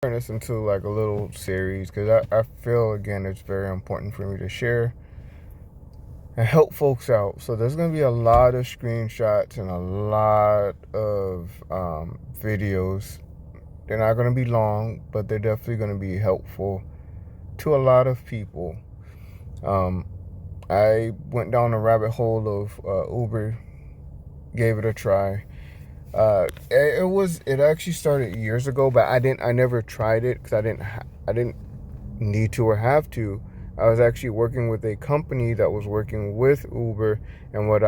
turn this into like a little series because I feel, again, it's very important for me to share and help folks out. So there's going to be a lot of screenshots and a lot of videos. They're not going to be long, but they're definitely going to be helpful to a lot of people. I went down a rabbit hole of Uber, gave it a try. It actually started years ago, but I never tried it because I didn't need to or have to. I was actually working with a company that was working with Uber, and what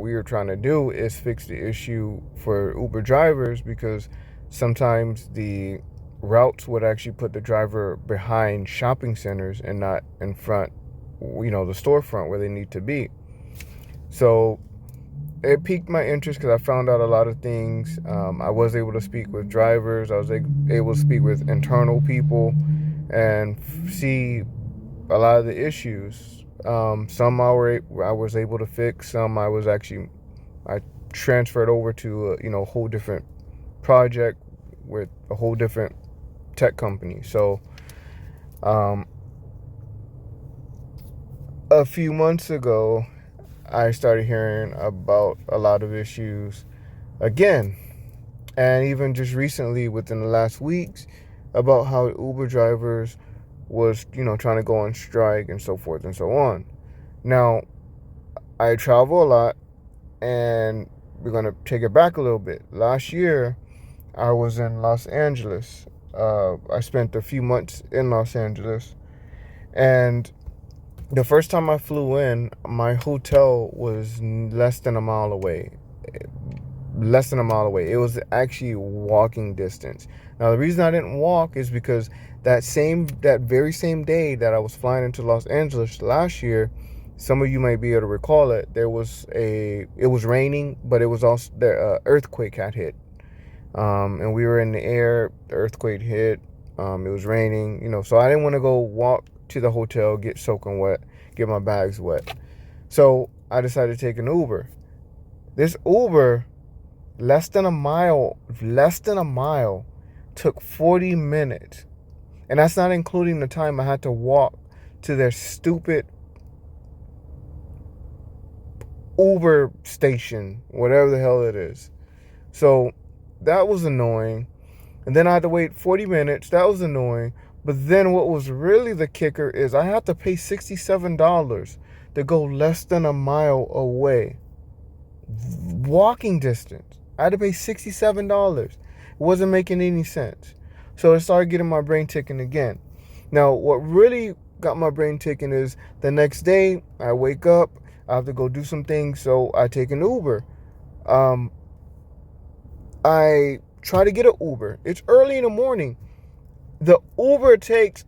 we were trying to do is fix the issue for Uber drivers, because sometimes the routes would actually put the driver behind shopping centers and not in front, the storefront where they need to be. So it piqued my interest because I found out a lot of things. I was able to speak with drivers. I was able to speak with internal people and see a lot of the issues. Some I was able to fix. Some I transferred over to a whole different project with a whole different tech company. So a few months ago, I started hearing about a lot of issues again. And even just recently, within the last weeks, about how Uber drivers was, trying to go on strike and so forth and so on. Now, I travel a lot, and we're going to take it back a little bit. Last year, I was in Los Angeles. I spent a few months in Los Angeles, and the first time I flew in, my hotel was less than a mile away. Less than a mile away. It was actually walking distance. Now, the reason I didn't walk is because that very same day that I was flying into Los Angeles last year, some of you might be able to recall it. It was raining, but it was also the earthquake had hit, and we were in the air. The earthquake hit. It was raining, so I didn't want to go walk to the hotel, get soaking wet, get my bags wet. So I decided to take an Uber. This Uber, less than a mile, took 40 minutes. And that's not including the time I had to walk to their stupid Uber station, whatever the hell it is. So that was annoying. And then I had to wait 40 minutes. That was annoying. But then what was really the kicker is I had to pay $67 to go less than a mile away. Walking distance. I had to pay $67. It wasn't making any sense. So it started getting my brain ticking again. Now, what really got my brain ticking is the next day I wake up, I have to go do some things, so I take an Uber. I try to get an Uber. It's early in the morning. The Uber takes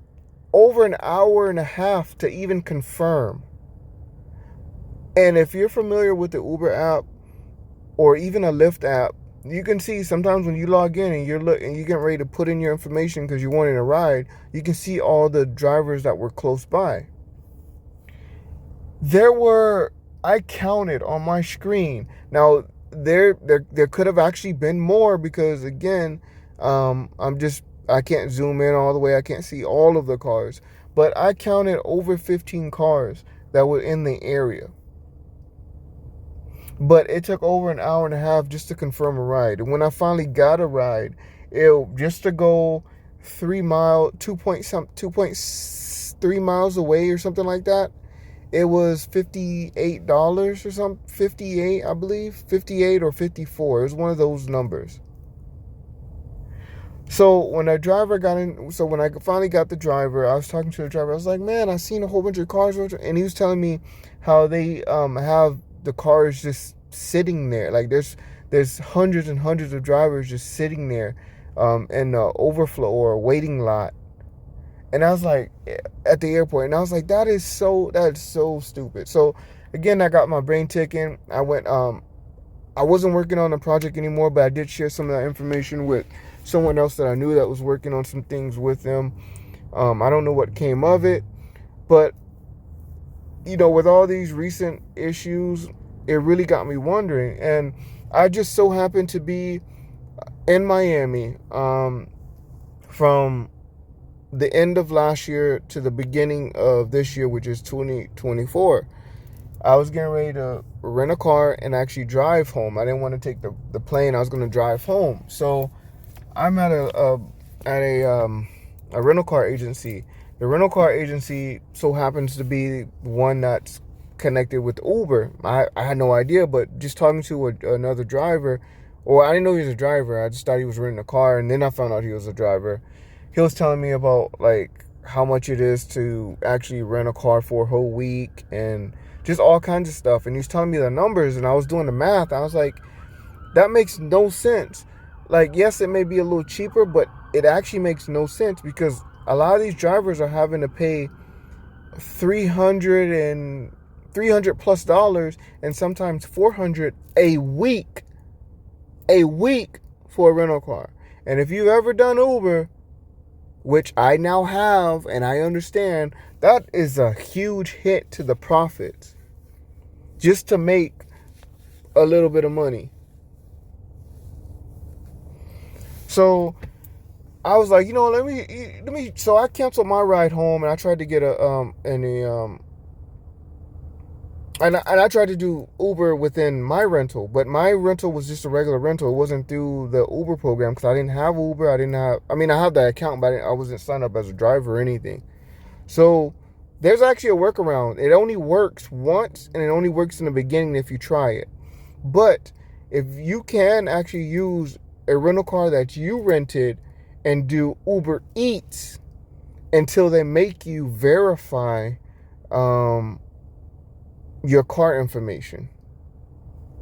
over an hour and a half to even confirm. And if you're familiar with the Uber app or even a Lyft app, you can see sometimes when you log in and you're getting ready to put in your information because you're wanting a ride, you can see all the drivers that were close by. I counted on my screen. Now, there could have actually been more because, again, I can't zoom in all the way. I can't see all of the cars. But I counted over 15 cars that were in the area. But it took over an hour and a half just to confirm a ride. And when I finally got a ride, just to go 3 miles away or something like that, it was $58 or something. 58, I believe. 58 or 54. It was one of those numbers. So when I finally got the driver, I was talking to the driver. I was like, man, I seen a whole bunch of cars. And he was telling me how they have the cars just sitting there. Like there's hundreds and hundreds of drivers just sitting there in the overflow or waiting lot. And I was like, at the airport. And I was like, that's so stupid. So again, I got my brain ticking. I wasn't working on the project anymore, but I did share some of that information with someone else that I knew that was working on some things with them. I don't know what came of it, but with all these recent issues, it really got me wondering. And I just so happened to be in Miami from the end of last year to the beginning of this year, which is 2024. I was getting ready to rent a car and actually drive home. I didn't want to take the plane. I was going to drive home. So I'm at a rental car agency. The rental car agency so happens to be one that's connected with Uber. I had no idea, but just talking to another driver, or I didn't know he was a driver. I just thought he was renting a car, and then I found out he was a driver. He was telling me about like how much it is to actually rent a car for a whole week and just all kinds of stuff. And he was telling me the numbers, and I was doing the math. I was like, that makes no sense. Like, yes, it may be a little cheaper, but it actually makes no sense because a lot of these drivers are having to pay $300 plus dollars and sometimes $400 a week for a rental car. And if you've ever done Uber, which I now have and I understand, that is a huge hit to the profits just to make a little bit of money. So I was like, let me. So I canceled my ride home, and I tried to get and I tried to do Uber within my rental, but my rental was just a regular rental. It wasn't through the Uber program because I didn't have Uber. I have that account, but I wasn't signed up as a driver or anything. So there's actually a workaround. It only works once, and it only works in the beginning if you try it. But if you can actually use a rental car that you rented and do Uber Eats until they make you verify your car information.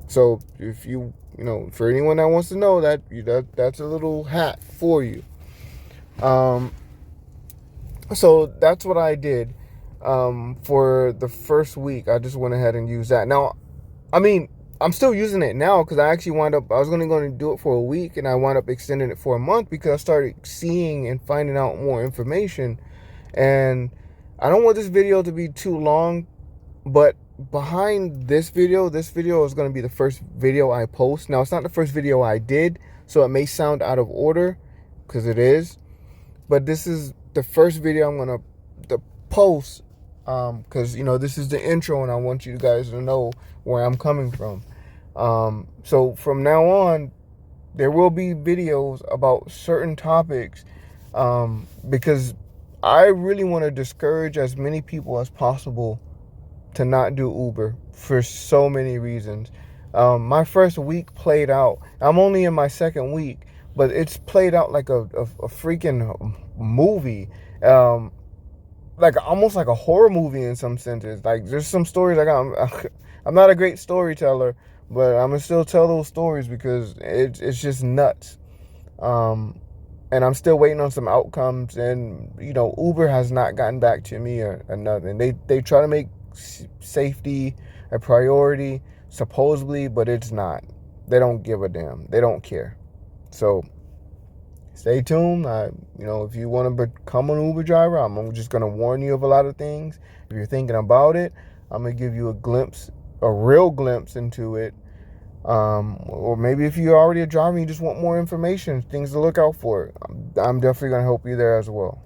So if for anyone that wants to know that's a little hack for you. So that's what I did. For the first week, I just went ahead and used that. Now, I'm still using it now because I was going to do it for a week, and I wound up extending it for a month because I started seeing and finding out more information. And I don't want this video to be too long, but behind this video is going to be the first video I post. Now, it's not the first video I did, so it may sound out of order because it is, but this is the first video I'm going to post because this is the intro, and I want you guys to know where I'm coming from. So from now on, there will be videos about certain topics because I really want to discourage as many people as possible to not do Uber for so many reasons. My first week played out. I'm only in my second week, but it's played out like a freaking movie. Like almost like a horror movie in some senses. Like there's some stories I'm not a great storyteller, but I'm gonna still tell those stories because it's just nuts. And I'm still waiting on some outcomes, and Uber has not gotten back to me or nothing. They try to make safety a priority supposedly, but it's not. They don't give a damn. They don't care. So stay tuned. If you want to become an Uber driver, I'm just going to warn you of a lot of things. If you're thinking about it, I'm going to give you a real glimpse into it. Or maybe if you're already a driver and you just want more information, things to look out for, I'm definitely going to help you there as well.